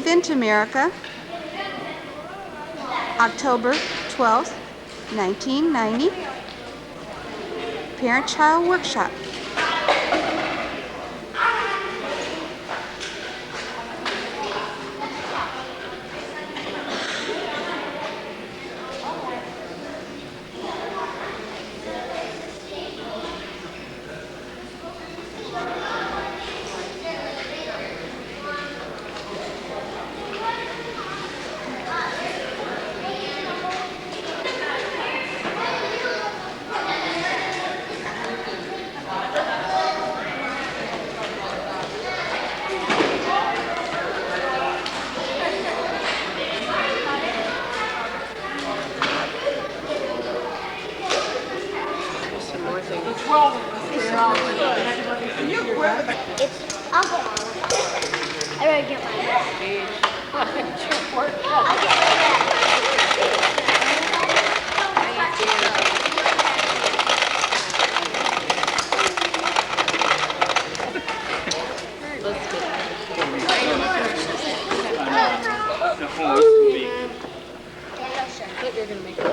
Infant America, October 12th, 1990. Parent-Child Workshop. I better get my I'll get You're gonna make it.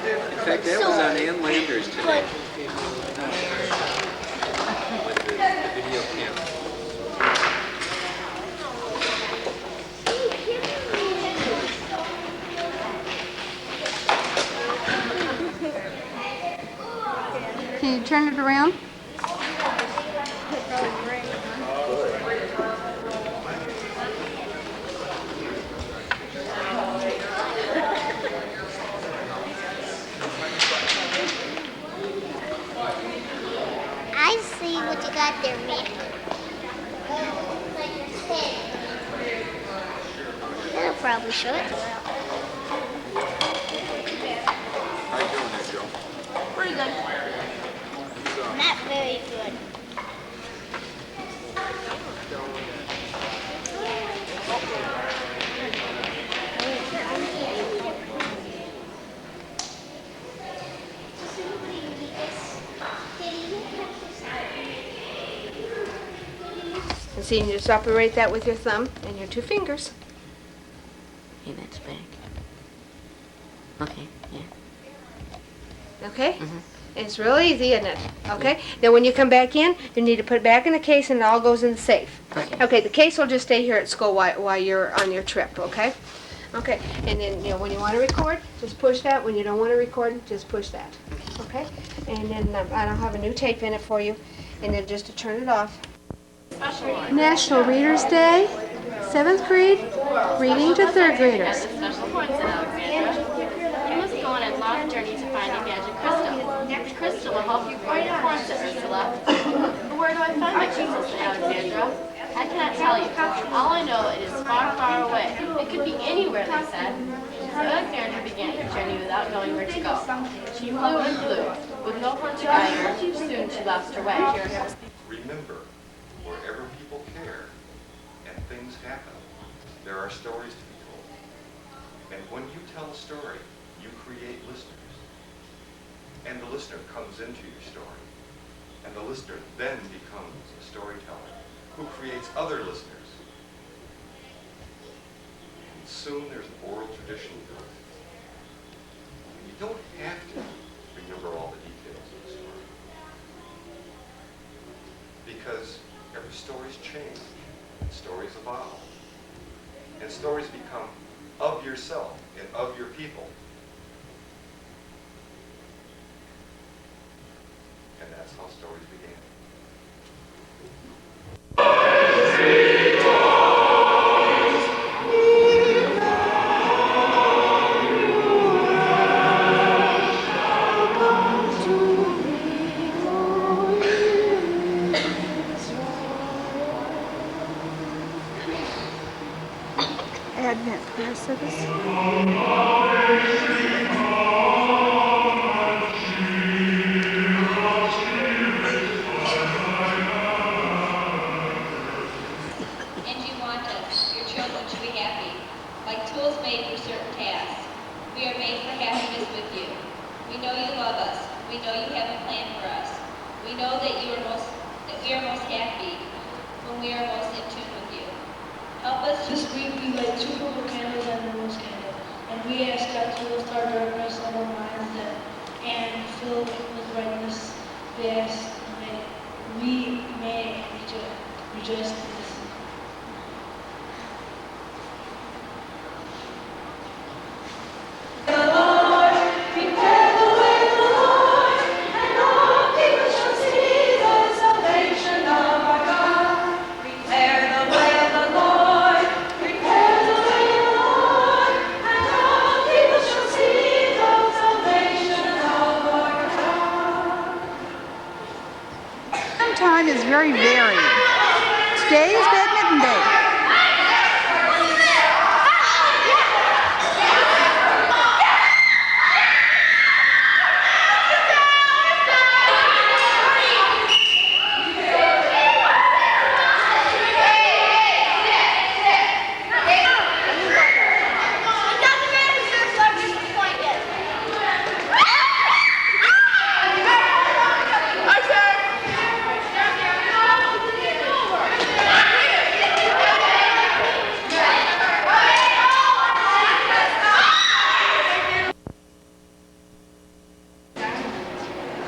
In fact, that was on Ann Landers today. With the video camera. Can you turn it around? I see what you got there, man. That'll probably show it. How you doing there, Joe? Pretty good. Not very good. And see, you just operate that with your thumb and your two fingers. Okay, that's back. Okay, yeah. Okay? It's real easy, isn't it? Okay? Now when you come back in, you need to put it back in the case and it all goes in the safe. Okay. Okay, the case will just stay here at school while you're on your trip, okay? Okay, and then, when you want to record, just push that. When you don't want to record, just push that. Okay? And then I'll have a new tape in it for you, and then just to turn it off. National Readers Day, 7th grade, reading to 3rd graders. Special points in Alexandra. You must go on a long journey to find a magic crystal. The crystal will help you find your form, said Ursula. But where do I find my crystal, said Alexandra? I cannot tell you. All I know it is far, far away. It could be anywhere, they said. So Alexandra began her journey without knowing where to go. She flew and flew, with no one to guide her. Soon she lost her way. Remember, wherever people care and things happen, there are stories to be told. And when you tell a story, you create listeners. And the listener comes into your story. And the listener then becomes a storyteller who creates other listeners. And soon there's an oral tradition built. You don't have to remember all the details of the story. Because every story's changed, and stories evolve. And stories become of yourself and of your people. And that's how stories began. Advent prayer service. And you want us, your children, to be happy, like tools made for certain tasks. We are made for happiness with you. We know you love us. We know you have a plan for us. We know that that we are most happy when we are most in tune with you. Help us This week we light 2 purple candles and the rose candle, and we ask God to lift our darkness of our minds and fill with brightness. We ask that we may rejoice in this. Time is very varied. Today is badminton day.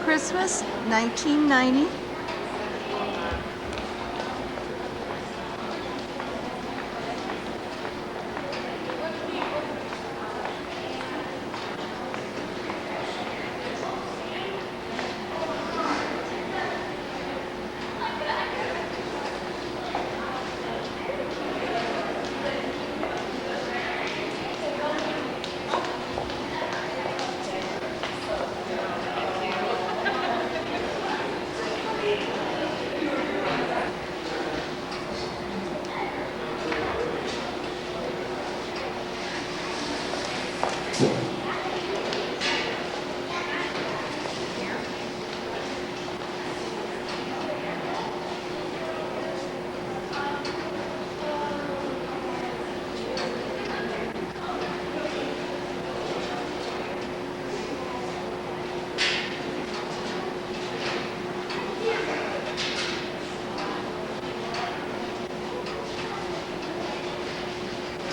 Christmas, 1990.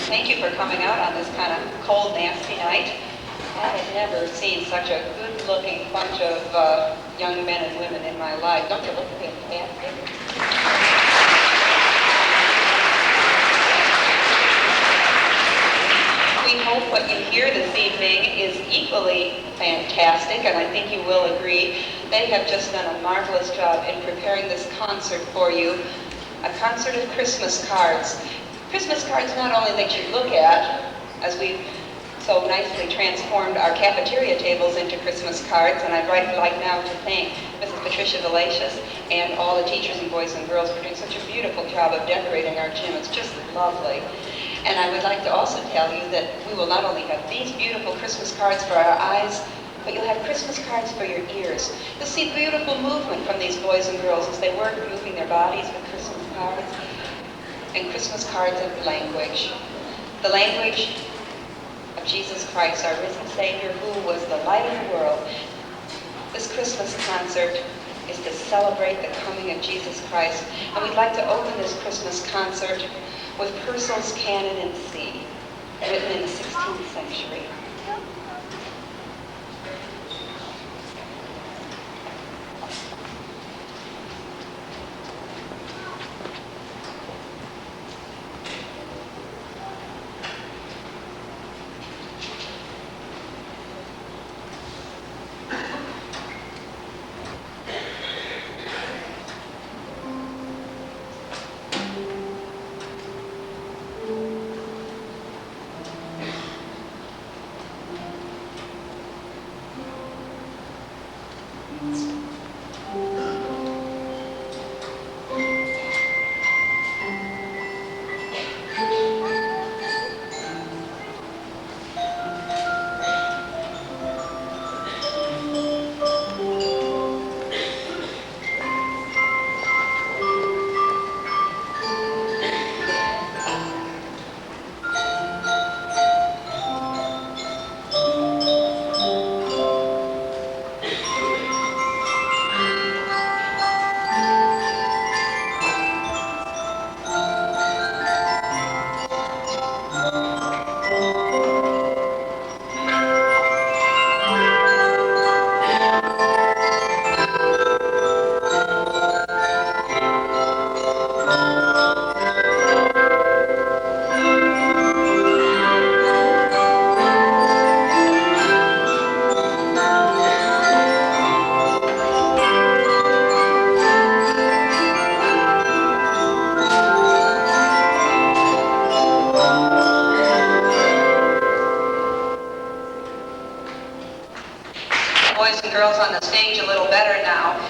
Thank you for coming out on this kind of cold, nasty night. I have never seen such a good-looking bunch of young men and women in my life. Don't you look fantastic? We hope what you hear this evening is equally fantastic, and I think you will agree. They have just done a marvelous job in preparing this concert for you, a concert of Christmas cards. Christmas cards not only that you look at, as we've so nicely transformed our cafeteria tables into Christmas cards, and I'd like now to thank Mrs. Patricia Valacious and all the teachers and boys and girls for doing such a beautiful job of decorating our gym. It's just lovely. And I would like to also tell you that we will not only have these beautiful Christmas cards for our eyes, but you'll have Christmas cards for your ears. You'll see beautiful movement from these boys and girls as they work moving their bodies with Christmas cards. And Christmas cards of language. The language of Jesus Christ, our risen Savior, who was the light of the world. This Christmas concert is to celebrate the coming of Jesus Christ. And we'd like to open this Christmas concert with Purcell's Canon in C, written in the 16th century.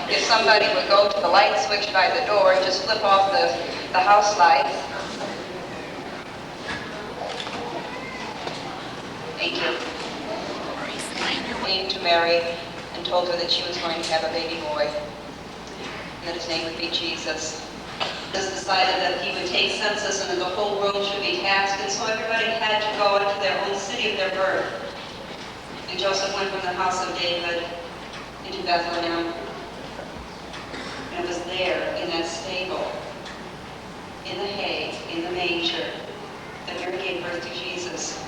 if somebody would go to the light switch by the door and just flip off the house lights. Thank you. Came to Mary and told her that she was going to have a baby boy, and that his name would be Jesus. Jesus decided that he would take census and that the whole world should be taxed, and so everybody had to go into their own city of their birth. And Joseph went from the house of David into Bethlehem, and it was there, in that stable, in the hay, in the manger, that Mary gave birth to Jesus.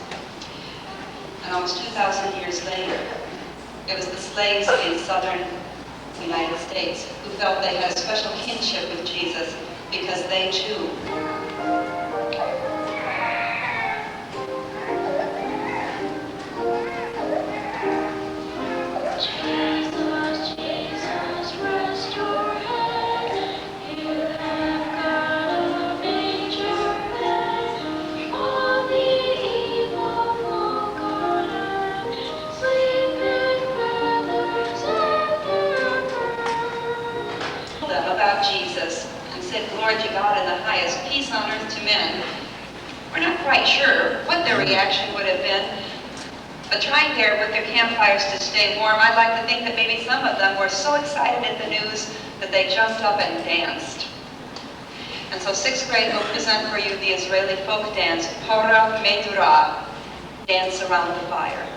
And almost 2,000 years later, it was the slaves in southern United States who felt they had a special kinship with Jesus because they too about Jesus and said, "Glory to God in the highest, peace on earth to men." We're not quite sure what their reaction would have been, but trying there with their campfires to stay warm, I'd like to think that maybe some of them were so excited at the news that they jumped up and danced. And so 6th grade will present for you the Israeli folk dance, Hora Medura, Dance Around the Fire.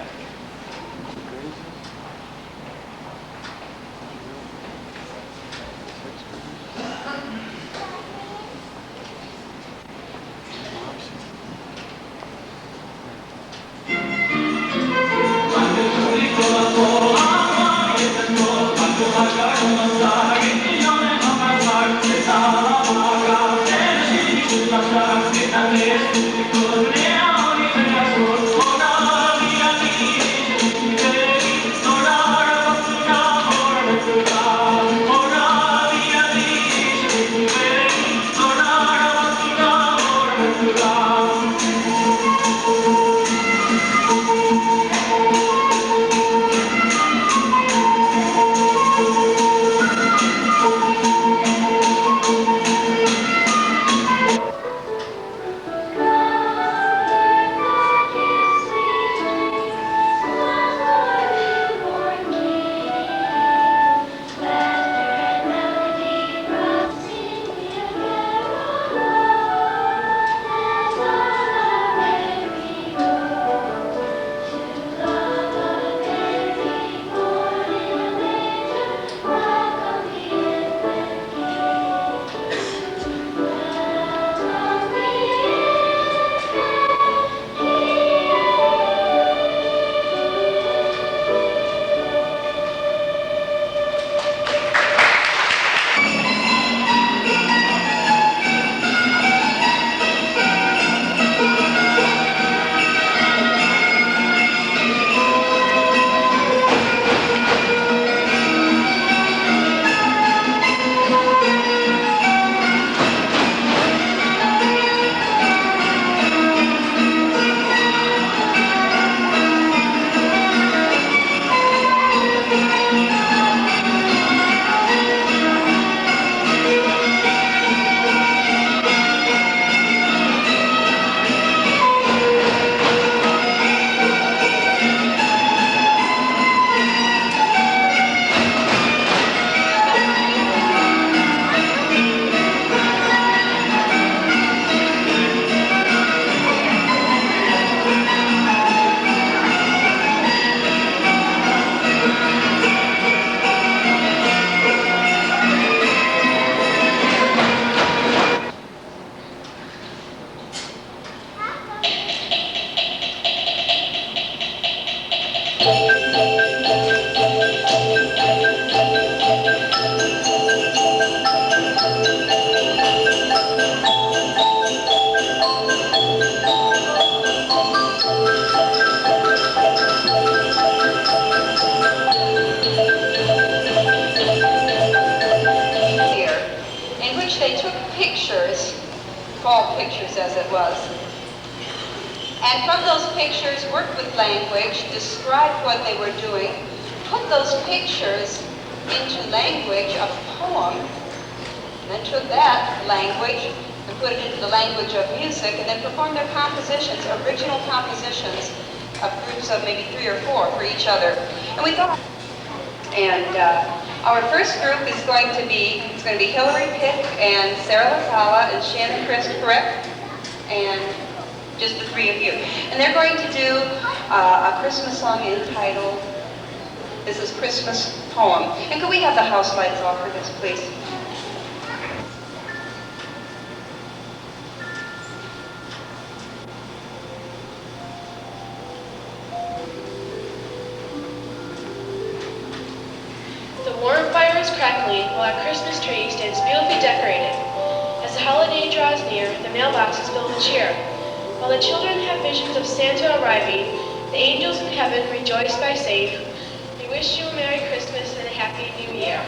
fall pictures as it was. And from those pictures, worked with language, described what they were doing, put those pictures into language a poem, and then took that language and put it into the language of music, and then performed their compositions, original compositions of groups of maybe 3 or 4 for each other. And we thought, and our first group is going to be, Hillary Pick and Sarah Lazala and Shannon Christ, correct? And just the 3 of you. And they're going to do a Christmas song entitled, this is Christmas Poem. And could we have the house lights off for this, please? The warm fire is crackling while our Christmas tree stands beautifully decorated. As the holiday draws near, the mailbox is filled with cheer. While the children have visions of Santa arriving, the angels in heaven rejoice by saying, "We wish you a Merry Christmas and a Happy New Year."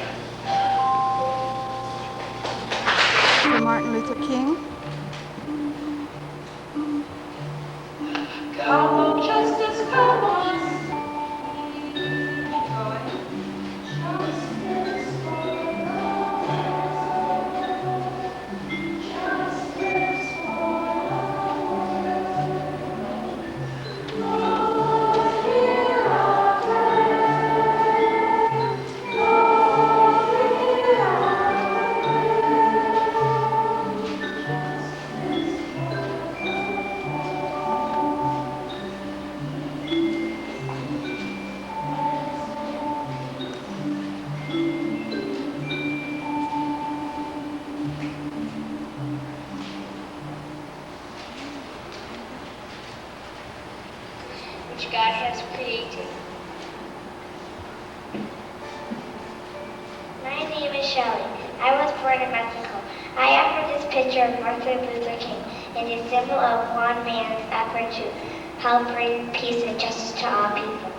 For Martin Luther King. Come on, justice, come on. Which God has created. My name is Shelley. I was born in Mexico. I offer this picture of Martin Luther King. It is a symbol of one man's effort to help bring peace and justice to all people.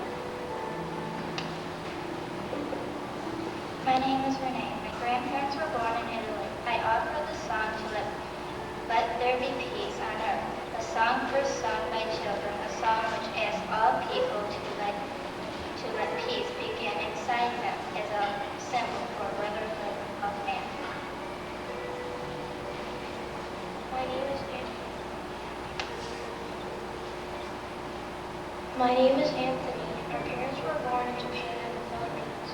My name is Renee. My grandparents were born in Italy. I offer the song to Let There Be Peace on Earth, a song first sung by children, a song which asks all people to let peace begin inside them as a symbol for brotherhood of man. My name is Anthony. My name is Anthony. Our parents were born in Japan and the Philippines.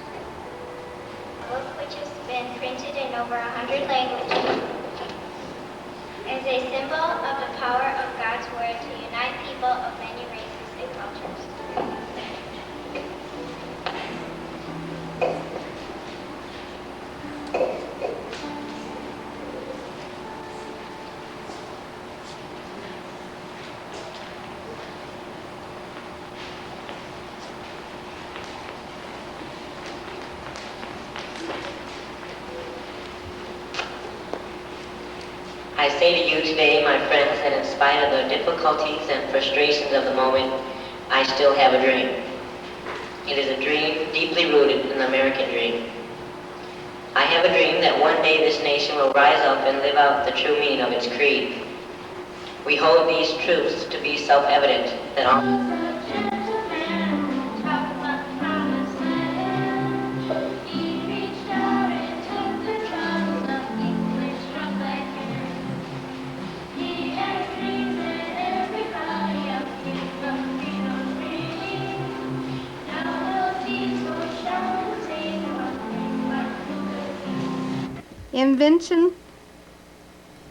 A book which has been printed in over 100 languages is a symbol of the power of God's Word to unite people of many races and cultures. I say to you today, my friends, that in spite of the difficulties and frustrations of the moment, I still have a dream. It is a dream deeply rooted in the American dream. I have a dream that one day this nation will rise up and live out the true meaning of its creed. We hold these truths to be self-evident that all...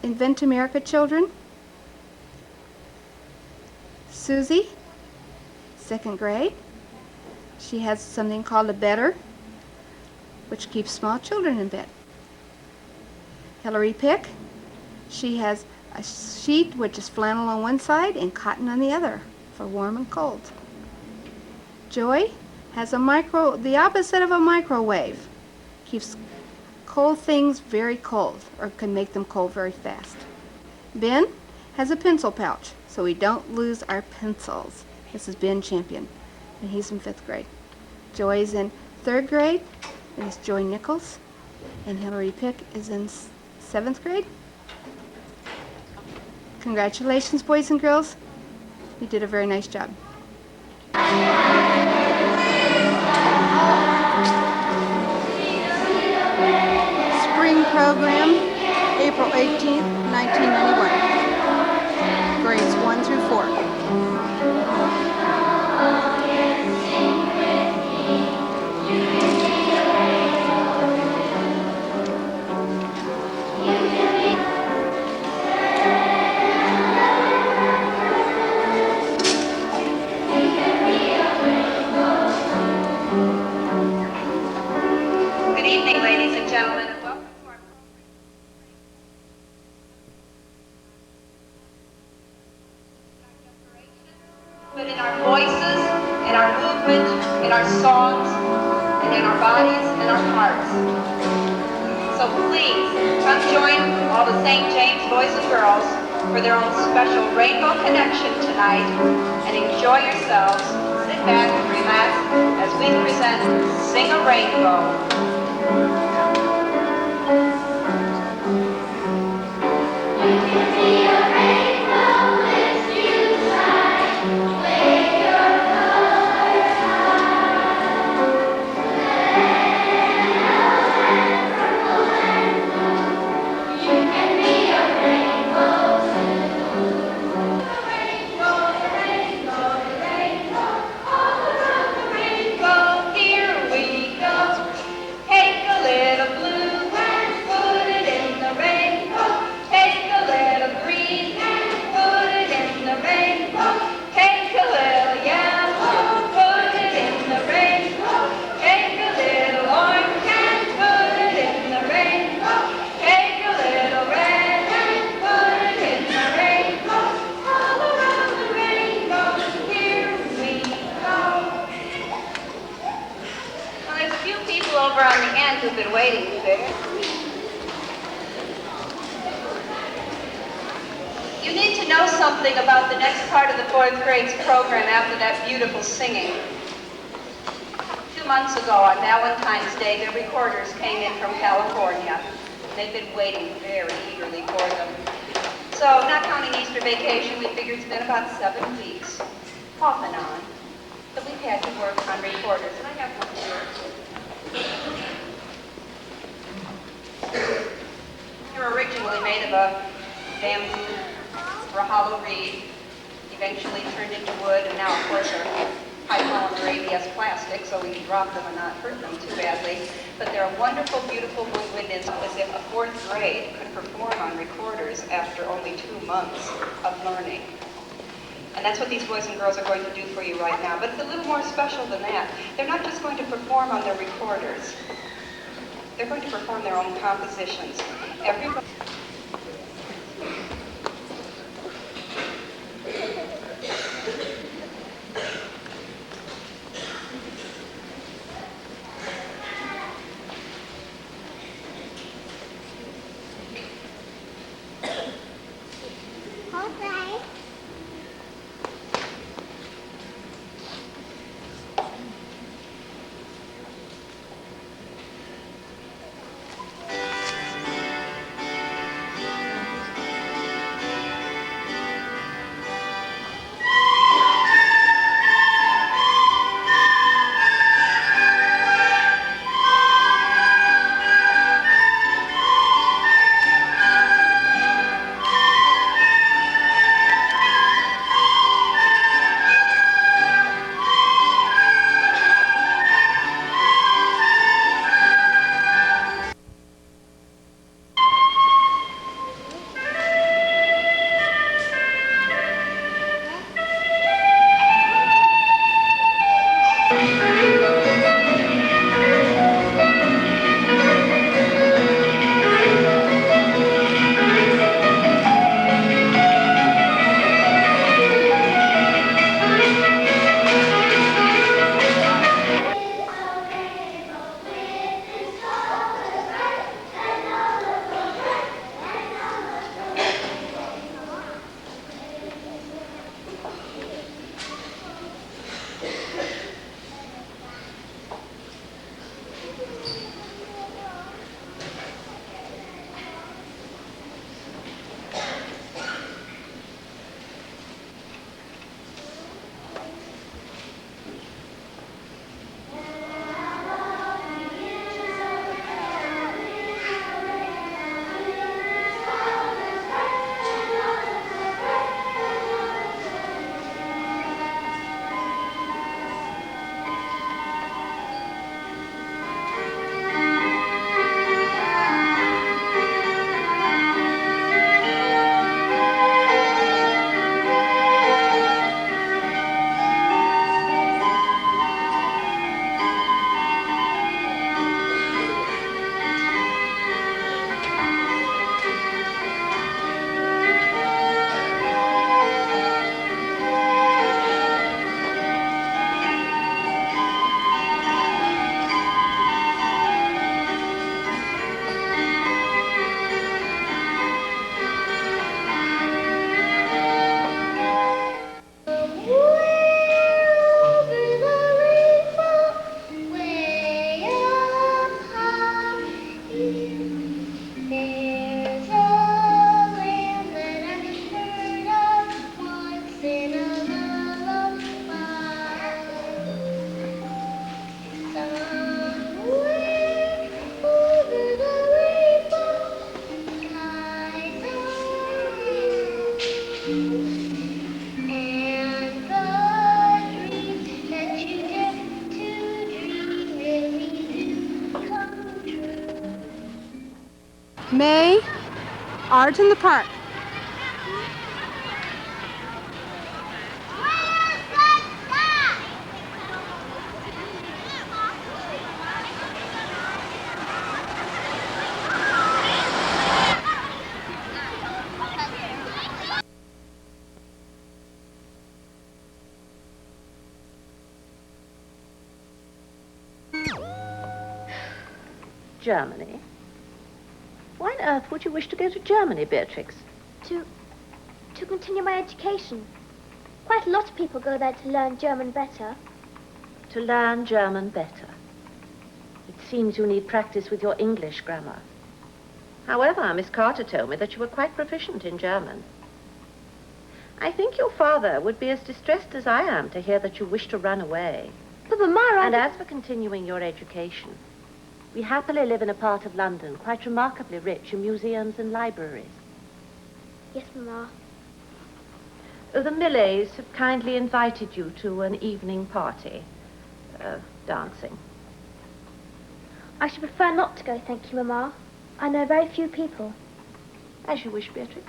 Invent America children. Susie, 2nd grade. She has something called a bedder, which keeps small children in bed. Hillary Pick, she has a sheet which is flannel on one side and cotton on the other for warm and cold. Joy has the opposite of a microwave. Keeps cold things very cold, or can make them cold very fast. Ben has a pencil pouch, so we don't lose our pencils. This is Ben Champion, and he's in 5th grade. Joy's in 3rd grade, and it's Joy Nichols, and Hillary Pick is in 7th grade. Congratulations, boys and girls. You did a very nice job. program, April 18th, 1991. Grades 1 through 4. Good evening, ladies and gentlemen, and welcome to our but in our voices, in our movement, in our songs, and in our bodies and our hearts. So please, come join all the St. James boys and girls for their own special Rainbow Connection tonight, and enjoy yourselves. Sit back and relax as we present Sing a Rainbow. Over on the end who've been waiting there. You need to know something about the next part of the 4th grade's program after that beautiful singing. 2 months ago on Valentine's Day, the recorders came in from California. They've been waiting very eagerly for them. So, not counting Easter vacation, we figured it's been about 7 weeks, off and on, that we've had to work on recorders. And I have one here. They're originally made of a bamboo or a hollow reed, eventually turned into wood, and now, of course, are high polymer ABS plastic, so we can drop them and not hurt them too badly. But they're a wonderful, beautiful woodwind instrument, as if a 4th grade could perform on recorders after only 2 months of learning. And that's what these boys and girls are going to do for you right now. But it's a little more special than that. They're not just going to perform on their recorders. They're going to perform their own compositions. Everybody. And the dreams that you get to dream really do come true. May, art in the park. Germany? Why on earth would you wish to go to Germany, Beatrix? To continue my education. Quite a lot of people go there to learn German better. To learn German better. It seems you need practice with your English grammar. However, Miss Carter told me that you were quite proficient in German. I think your father would be as distressed as I am to hear that you wish to run away. But Mama, And as for continuing your education, we happily live in a part of London quite remarkably rich in museums and libraries. Yes, Mama. The Millets have kindly invited you to an evening party. Dancing. I should prefer not to go, thank you, Mama. I know very few people. As you wish, Beatrix.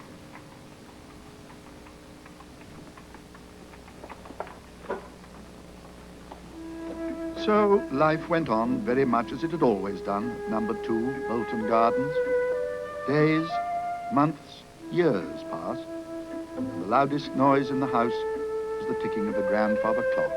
So life went on very much as it had always done at number 2, Bolton Gardens. Days, months, years passed, and the loudest noise in the house was the ticking of the grandfather clock.